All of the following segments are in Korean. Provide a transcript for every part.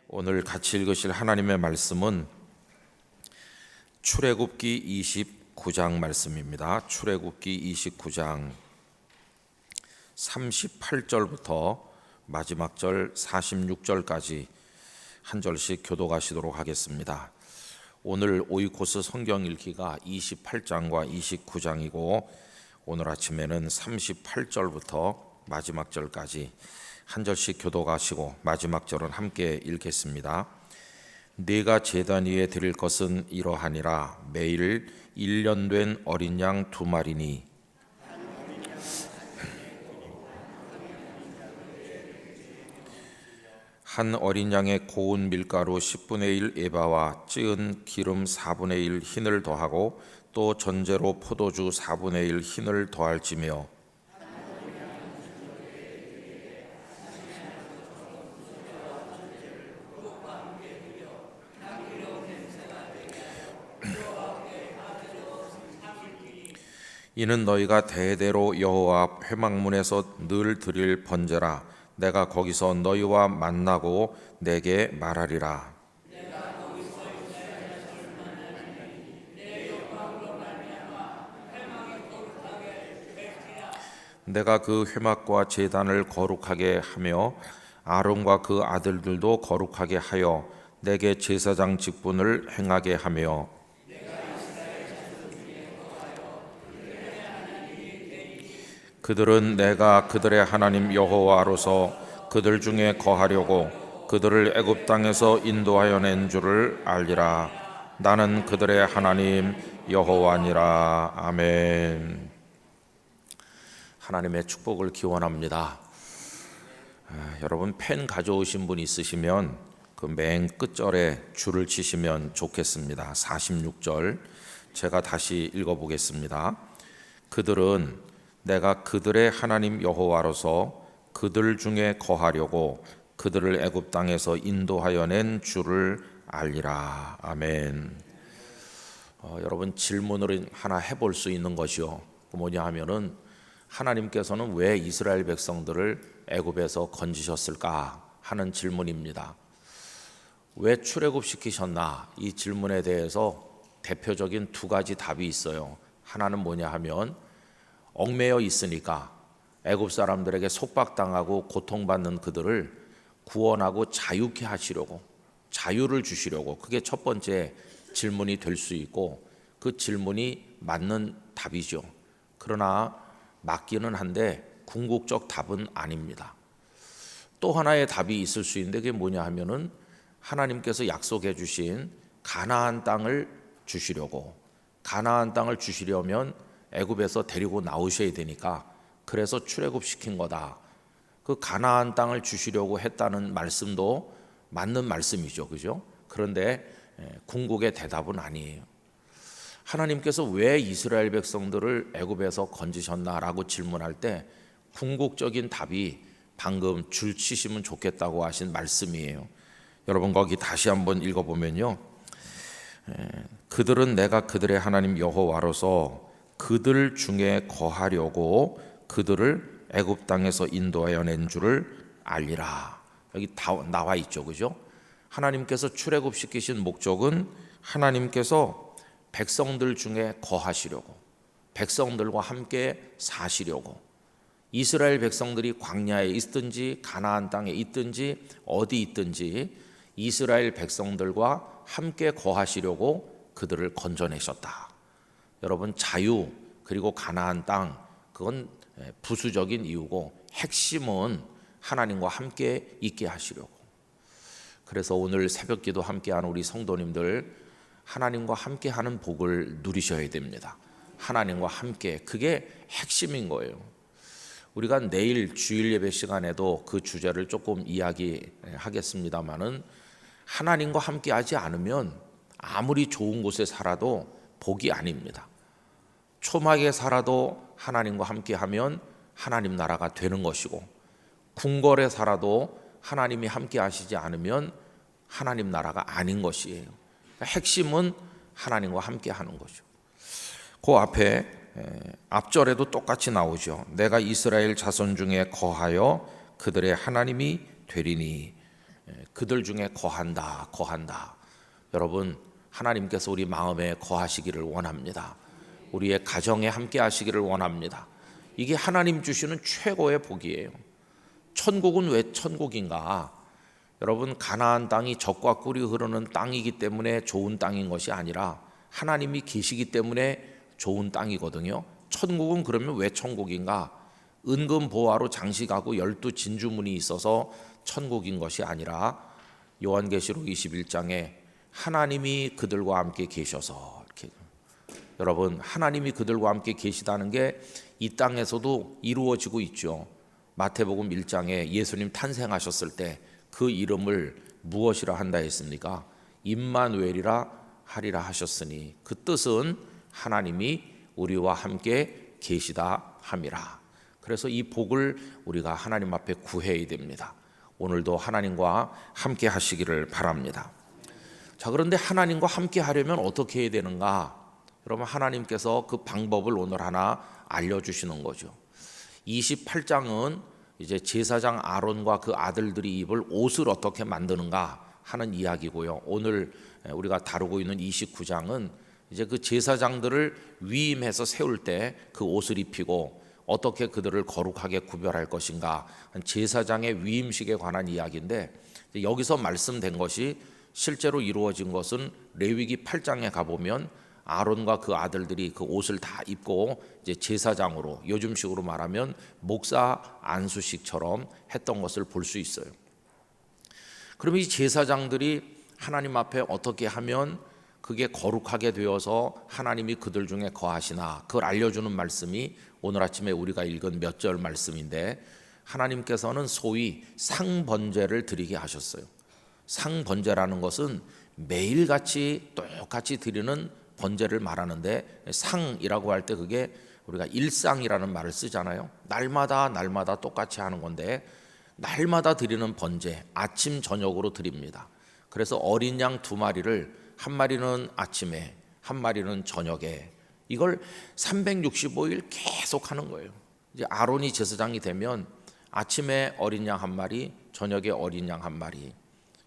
오늘 같이 읽으실 하나님의 말씀은 출애굽기 29장 말씀입니다. 출애굽기 29장 38절부터 마지막 절 46절까지 한 절씩 교독하시도록 하겠습니다. 오늘 오이코스 성경 읽기가 28장과 29장이고 오늘 아침에는 38절부터 마지막 절까지 한 절씩 교독하시고 마지막 절은 함께 읽겠습니다. 네가 제단 위에 드릴 것은 이러하니라. 매일 1년 된 어린 양 2마리니 한 어린 양의 고운 밀가루 10분의 1 에바와 찌은 기름 4분의 1 흰을 더하고 또 전제로 포도주 4분의 1 흰을 더할지며 이는 너희가 대대로 여호와 앞 회막문에서 늘 드릴 번제라. 내가 거기서 너희와 만나고 내게 말하리라. 내가 그 회막과 제단을 거룩하게 하며 아론과 그 아들들도 거룩하게 하여 내게 제사장 직분을 행하게 하며 그들은 내가 그들의 하나님 여호와로서 그들 중에 거하려고 그들을 애굽 땅에서 인도하여 낸 줄을 알리라. 나는 그들의 하나님 여호와니라. 아멘. 하나님의 축복을 기원합니다. 여러분 펜 가져오신 분 있으시면 그 맨 끝절에 줄을 치시면 좋겠습니다. 46절 제가 다시 읽어보겠습니다. 그들은 내가 그들의 하나님 여호와로서 그들 중에 거하려고 그들을 애굽 땅에서 인도하여 낸 줄을 알리라. 아멘. 여러분 질문을 하나 해볼 수 있는 것이요. 뭐냐 하면은 하나님께서는 왜 이스라엘 백성들을 애굽에서 건지셨을까 하는 질문입니다. 왜 출애굽시키셨나? 이 질문에 대해서 대표적인 2가지 답이 있어요. 하나는 뭐냐 하면 얽매여 있으니까 애굽 사람들에게 속박당하고 고통받는 그들을 구원하고 자유케 하시려고, 자유를 주시려고, 그게 첫 번째 질문이 될 수 있고 그 질문이 맞는 답이죠. 그러나 맞기는 한데 궁극적 답은 아닙니다. 또 하나의 답이 있을 수 있는데 그게 뭐냐 하면은 하나님께서 약속해 주신 가나안 땅을 주시려고, 가나안 땅을 주시려면 애굽에서 데리고 나오셔야 되니까 그래서 출애굽시킨 거다. 그 가나안 땅을 주시려고 했다는 말씀도 맞는 말씀이죠. 그죠? 그런데 궁극의 대답은 아니에요. 하나님께서 왜 이스라엘 백성들을 애굽에서 건지셨나라고 질문할 때 궁극적인 답이 방금 줄 치시면 좋겠다고 하신 말씀이에요. 여러분 거기 다시 한번 읽어보면요. 그들은 내가 그들의 하나님 여호와로서 그들 중에 거하려고 그들을 애굽 땅에서 인도하여 낸 줄을 알리라. 여기 다 나와 있죠. 그죠? 하나님께서 출애굽시키신 목적은 하나님께서 백성들 중에 거하시려고, 백성들과 함께 사시려고, 이스라엘 백성들이 광야에 있든지 가나안 땅에 있든지 어디 있든지 이스라엘 백성들과 함께 거하시려고 그들을 건져내셨다. 여러분 자유 그리고 가나안 땅 그건 부수적인 이유고 핵심은 하나님과 함께 있게 하시려고. 그래서 오늘 새벽기도 함께하는 우리 성도님들 하나님과 함께하는 복을 누리셔야 됩니다. 하나님과 함께, 그게 핵심인 거예요. 우리가 내일 주일 예배 시간에도 그 주제를 조금 이야기하겠습니다마는 하나님과 함께하지 않으면 아무리 좋은 곳에 살아도 복이 아닙니다. 초막에 살아도 하나님과 함께하면 하나님 나라가 되는 것이고, 궁궐에 살아도 하나님이 함께 하시지 않으면 하나님 나라가 아닌 것이에요. 핵심은 하나님과 함께하는 거죠. 그 앞에 앞절에도 똑같이 나오죠. 내가 이스라엘 자손 중에 거하여 그들의 하나님이 되리니. 그들 중에 거한다, 거한다. 여러분, 하나님께서 우리 마음에 거하시기를 원합니다. 우리의 가정에 함께 하시기를 원합니다. 이게 하나님 주시는 최고의 복이에요. 천국은 왜 천국인가? 여러분, 가나안 땅이 젖과 꿀이 흐르는 땅이기 때문에 좋은 땅인 것이 아니라 하나님이 계시기 때문에 좋은 땅이거든요. 천국은 그러면 왜 천국인가? 은금 보화로 장식하고 12 진주문이 있어서 천국인 것이 아니라 요한계시록 21장에 하나님이 그들과 함께 계셔서, 이렇게 여러분, 하나님이 그들과 함께 계시다는 게 이 땅에서도 이루어지고 있죠. 마태복음 1장에 예수님 탄생하셨을 때 그 이름을 무엇이라 한다 했습니까? 임마누엘이라 하리라 하셨으니 그 뜻은 하나님이 우리와 함께 계시다 함이라. 그래서 이 복을 우리가 하나님 앞에 구해야 됩니다. 오늘도 하나님과 함께 하시기를 바랍니다. 자, 그런데 하나님과 함께 하려면 어떻게 해야 되는가? 여러분, 하나님께서 그 방법을 오늘 하나 알려주시는 거죠. 28장은 이제 제사장 아론과 그 아들들이 입을 옷을 어떻게 만드는가 하는 이야기고요. 오늘 우리가 다루고 있는 29장은 이제 그 제사장들을 위임해서 세울 때 그 옷을 입히고 어떻게 그들을 거룩하게 구별할 것인가, 제사장의 위임식에 관한 이야기인데, 여기서 말씀된 것이 실제로 이루어진 것은 레위기 8장에 가보면 아론과 그 아들들이 그 옷을 다 입고 이제 제사장으로, 요즘식으로 말하면 목사 안수식처럼 했던 것을 볼 수 있어요. 그러면 이 제사장들이 하나님 앞에 어떻게 하면 그게 거룩하게 되어서 하나님이 그들 중에 거하시나, 그걸 알려주는 말씀이 오늘 아침에 우리가 읽은 몇 절 말씀인데, 하나님께서는 소위 상번제를 드리게 하셨어요. 상번제라는 것은 매일같이 똑같이 드리는 번제를 말하는데, 상이라고 할 때 그게 우리가 일상이라는 말을 쓰잖아요. 날마다 똑같이 하는 건데, 날마다 드리는 번제, 아침 저녁으로 드립니다. 그래서 어린 양 2마리를, 한 마리는 아침에, 한 마리는 저녁에, 이걸 365일 계속 하는 거예요. 이제 아론이 제사장이 되면 아침에 어린 양 1마리, 저녁에 어린 양 1마리.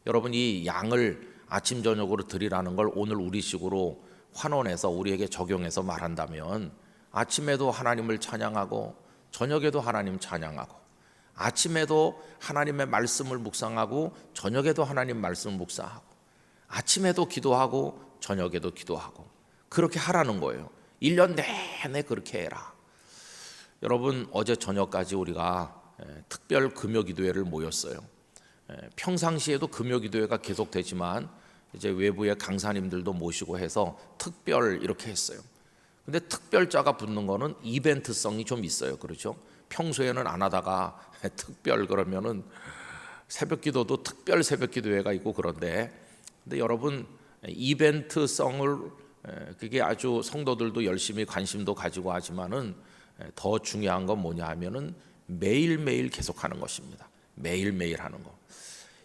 여러분, 이 양을 아침 저녁으로 드리라는 걸 오늘 우리식으로 환원해서 우리에게 적용해서 말한다면, 아침에도 하나님을 찬양하고 저녁에도 하나님 찬양하고, 아침에도 하나님의 말씀을 묵상하고 저녁에도 하나님 말씀을 묵상하고, 아침에도 기도하고 저녁에도 기도하고, 그렇게 하라는 거예요. 1년 내내 그렇게 해라. 여러분, 어제 저녁까지 우리가 특별 금요기도회를 모였어요. 평상시에도 금요기도회가 계속되지만 이제 외부의 강사님들도 모시고 해서 특별 이렇게 했어요. 근데 특별자가 붙는 거는 이벤트성이 좀 있어요. 그렇죠? 평소에는 안 하다가 특별 그러면은 새벽기도도 특별 새벽기도회가 있고 그런데, 근데 여러분, 이벤트성을, 그게 아주 성도들도 열심히 관심도 가지고 하지만은 더 중요한 건 뭐냐 하면은 매일매일 계속하는 것입니다. 매일매일 하는 거.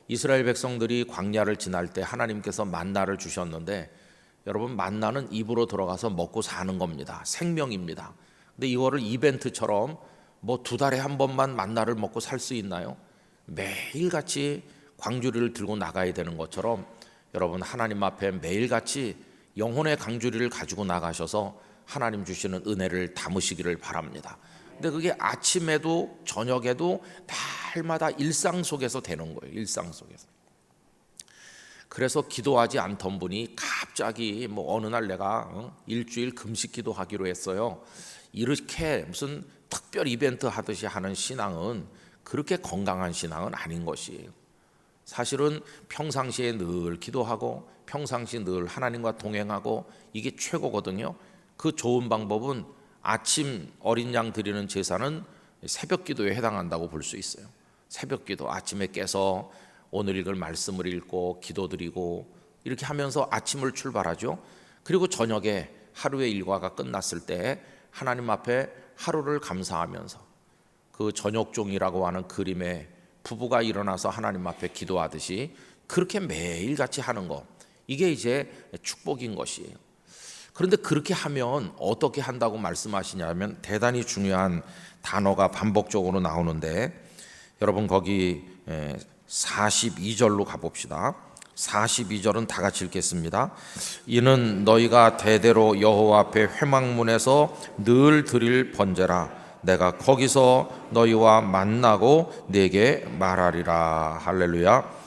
이스라엘 백성들이 광야를 지날 때 하나님께서 만나를 주셨는데, 여러분, 만나는 입으로 들어가서 먹고 사는 겁니다. 생명입니다. 근데 이거를 이벤트처럼 뭐 2달에 한 번만 만나를 먹고 살 수 있나요? 매일같이 광주리를 들고 나가야 되는 것처럼 여러분, 하나님 앞에 매일같이 영혼의 광주리를 가지고 나가셔서 하나님 주시는 은혜를 담으시기를 바랍니다. 근데 그게 아침에도 저녁에도 날마다 일상 속에서 되는 거예요. 일상 속에서. 그래서 기도하지 않던 분이 갑자기 뭐 어느 날 내가 일주일 금식 기도하기로 했어요. 이렇게 무슨 특별 이벤트 하듯이 하는 신앙은 그렇게 건강한 신앙은 아닌 것이에요. 사실은 평상시에 늘 기도하고 평상시 늘 하나님과 동행하고, 이게 최고거든요. 그 좋은 방법은 아침 어린 양 드리는 제사는 새벽 기도에 해당한다고 볼 수 있어요. 새벽 기도, 아침에 깨서 오늘 읽을 말씀을 읽고 기도드리고 이렇게 하면서 아침을 출발하죠. 그리고 저녁에 하루의 일과가 끝났을 때 하나님 앞에 하루를 감사하면서, 그 저녁종이라고 하는 그림에 부부가 일어나서 하나님 앞에 기도하듯이 그렇게 매일같이 하는 거, 이게 이제 축복인 것이에요. 그런데 그렇게 하면 어떻게 한다고 말씀하시냐면 대단히 중요한 단어가 반복적으로 나오는데, 여러분 거기 42절로 가봅시다. 42절은 다 같이 읽겠습니다. 이는 너희가 대대로 여호와 앞에 회막문에서 늘 드릴 번제라. 내가 거기서 너희와 만나고 네게 말하리라. 할렐루야.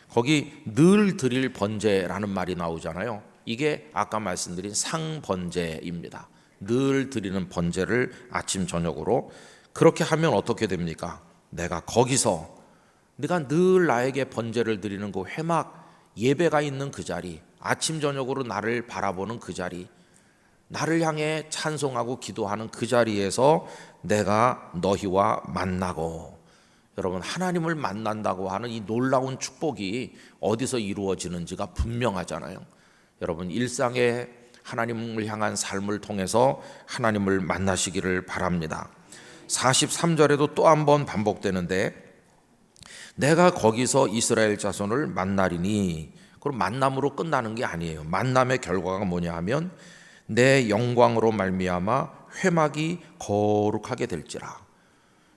거기 늘 드릴 번제라는 말이 나오잖아요. 이게 아까 말씀드린 상번제입니다. 늘 드리는 번제를 아침 저녁으로. 그렇게 하면 어떻게 됩니까? 내가 거기서, 네가 늘 나에게 번제를 드리는 그 회막 예배가 있는 그 자리, 아침 저녁으로 나를 바라보는 그 자리, 나를 향해 찬송하고 기도하는 그 자리에서 내가 너희와 만나고. 여러분, 하나님을 만난다고 하는 이 놀라운 축복이 어디서 이루어지는지가 분명하잖아요. 여러분, 일상의 하나님을 향한 삶을 통해서 하나님을 만나시기를 바랍니다. 43절에도 또 한 번 반복되는데, 내가 거기서 이스라엘 자손을 만나리니. 그럼 만남으로 끝나는 게 아니에요. 만남의 결과가 뭐냐 하면 내 영광으로 말미암아 회막이 거룩하게 될지라.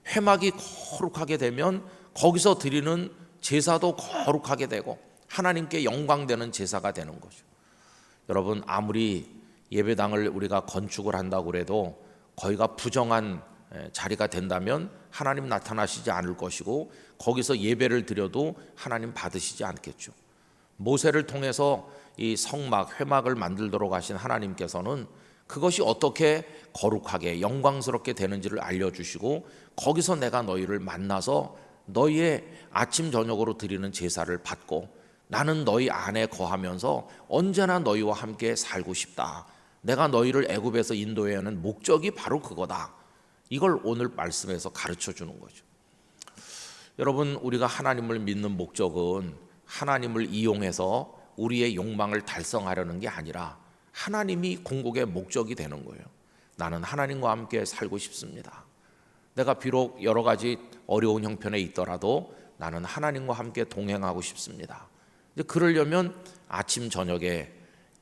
회막이 거룩하게 되면 거기서 드리는 제사도 거룩하게 되고 하나님께 영광되는 제사가 되는 거죠. 여러분, 아무리 예배당을 우리가 건축을 한다고 해도 거기가 부정한 자리가 된다면 하나님 나타나시지 않을 것이고 거기서 예배를 드려도 하나님 받으시지 않겠죠. 모세를 통해서 이 성막, 회막을 만들도록 하신 하나님께서는 그것이 어떻게 거룩하게 영광스럽게 되는지를 알려주시고 거기서 내가 너희를 만나서 너희의 아침 저녁으로 드리는 제사를 받고 나는 너희 안에 거하면서 언제나 너희와 함께 살고 싶다. 내가 너희를 애굽에서 인도해야 하는 목적이 바로 그거다. 이걸 오늘 말씀에서 가르쳐 주는 거죠. 여러분, 우리가 하나님을 믿는 목적은 하나님을 이용해서 우리의 욕망을 달성하려는 게 아니라 하나님이 궁극의 목적이 되는 거예요. 나는 하나님과 함께 살고 싶습니다. 내가 비록 여러 가지 어려운 형편에 있더라도 나는 하나님과 함께 동행하고 싶습니다. 이제 그러려면 아침 저녁에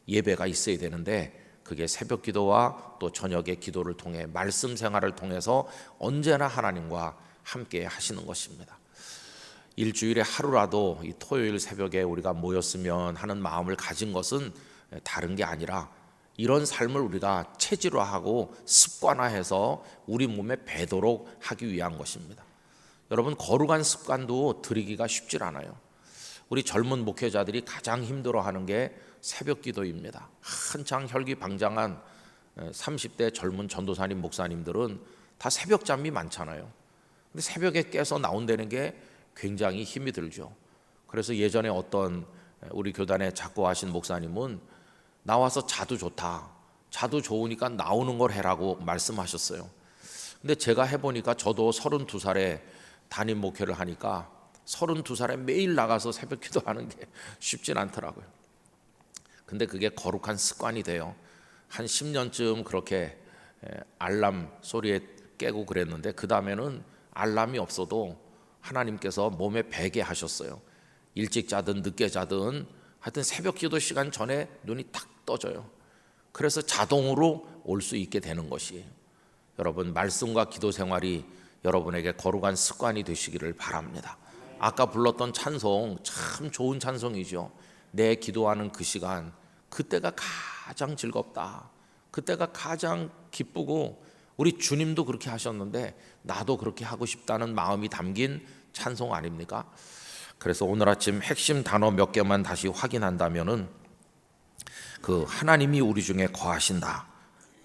예배가 있어야 되는데 그게 새벽 기도와 또 저녁의 기도를 통해 말씀 생활을 통해서 언제나 하나님과 함께 하시는 것입니다. 일주일에 하루라도 이 토요일 새벽에 우리가 모였으면 하는 마음을 가진 것은 다른 게 아니라 이런 삶을 우리가 체질화하고 습관화해서 우리 몸에 배도록 하기 위한 것입니다. 여러분, 거룩한 습관도 들이기가 쉽질 않아요. 우리 젊은 목회자들이 가장 힘들어하는 게 새벽 기도입니다. 한창 혈기방장한 30대 젊은 전도사님, 목사님들은 다 새벽잠이 많잖아요. 근데 새벽에 깨서 나온다는 게 굉장히 힘이 들죠. 그래서 예전에 어떤 우리 교단에 작고하신 목사님은 나와서 자도 좋다, 자도 좋으니까 나오는 걸 해라고 말씀하셨어요. 근데 제가 해보니까 저도 32살에 담임 목회를 하니까 32살에 매일 나가서 새벽 기도하는 게 쉽진 않더라고요. 근데 그게 거룩한 습관이 돼요. 한 10년쯤 그렇게 알람 소리에 깨고 그랬는데 그 다음에는 알람이 없어도 하나님께서 몸에 배게 하셨어요. 일찍 자든 늦게 자든 하여튼 새벽 기도 시간 전에 눈이 탁 떠져요. 그래서 자동으로 올 수 있게 되는 것이에요. 여러분, 말씀과 기도 생활이 여러분에게 거룩한 습관이 되시기를 바랍니다. 아까 불렀던 찬송 참 좋은 찬송이죠. 내 기도하는 그 시간, 그때가 가장 즐겁다. 그때가 가장 기쁘고 우리 주님도 그렇게 하셨는데 나도 그렇게 하고 싶다는 마음이 담긴 찬송 아닙니까? 그래서 오늘 아침 핵심 단어 몇 개만 다시 확인한다면은 그 하나님이 우리 중에 거하신다.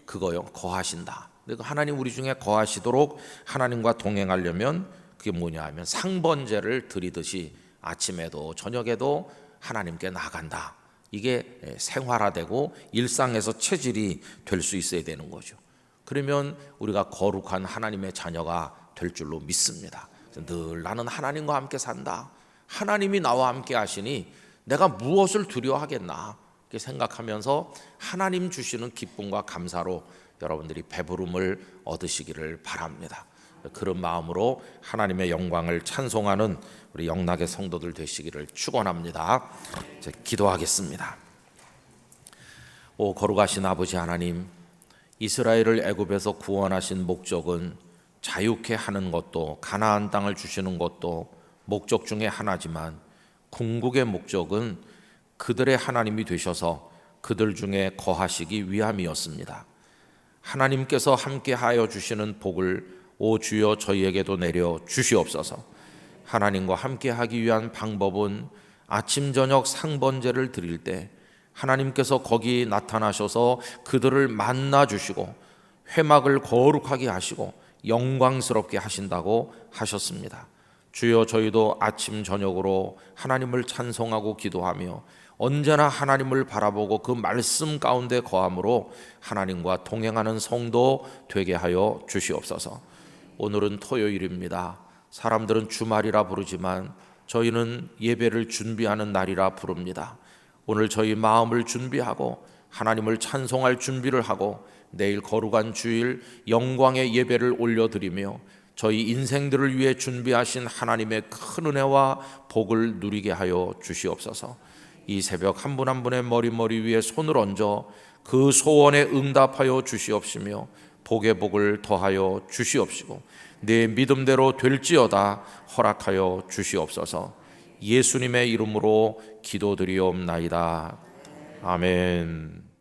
그거요, 거하신다. 근데 하나님 우리 중에 거하시도록 하나님과 동행하려면 그게 뭐냐 하면 상번제를 드리듯이 아침에도 저녁에도 하나님께 나간다. 이게 생활화되고 일상에서 체질이 될 수 있어야 되는 거죠. 그러면 우리가 거룩한 하나님의 자녀가 될 줄로 믿습니다. 늘 나는 하나님과 함께 산다. 하나님이 나와 함께 하시니 내가 무엇을 두려워하겠나 이렇게 생각하면서 하나님 주시는 기쁨과 감사로 여러분들이 배부름을 얻으시기를 바랍니다. 그런 마음으로 하나님의 영광을 찬송하는 우리 영락의 성도들 되시기를 축원합니다. 이제 기도하겠습니다. 오 거룩하신 아버지 하나님, 이스라엘을 애굽에서 구원하신 목적은 자유케 하는 것도 가나안 땅을 주시는 것도 목적 중에 하나지만 궁극의 목적은 그들의 하나님이 되셔서 그들 중에 거하시기 위함이었습니다. 하나님께서 함께하여 주시는 복을 오 주여 저희에게도 내려 주시옵소서. 하나님과 함께하기 위한 방법은 아침 저녁 상번제를 드릴 때 하나님께서 거기 나타나셔서 그들을 만나 주시고 회막을 거룩하게 하시고 영광스럽게 하신다고 하셨습니다. 주여 저희도 아침 저녁으로 하나님을 찬송하고 기도하며 언제나 하나님을 바라보고 그 말씀 가운데 거함으로 하나님과 동행하는 성도 되게 하여 주시옵소서. 오늘은 토요일입니다. 사람들은 주말이라 부르지만 저희는 예배를 준비하는 날이라 부릅니다. 오늘 저희 마음을 준비하고 하나님을 찬송할 준비를 하고 내일 거룩한 주일 영광의 예배를 올려드리며 저희 인생들을 위해 준비하신 하나님의 큰 은혜와 복을 누리게 하여 주시옵소서. 이 새벽 한 분 한 분의 머리 위에 손을 얹어 그 소원에 응답하여 주시옵시며 복의 복을 더하여 주시옵시고 내 믿음대로 될지어다 허락하여 주시옵소서. 예수님의 이름으로 기도드리옵나이다. 아멘.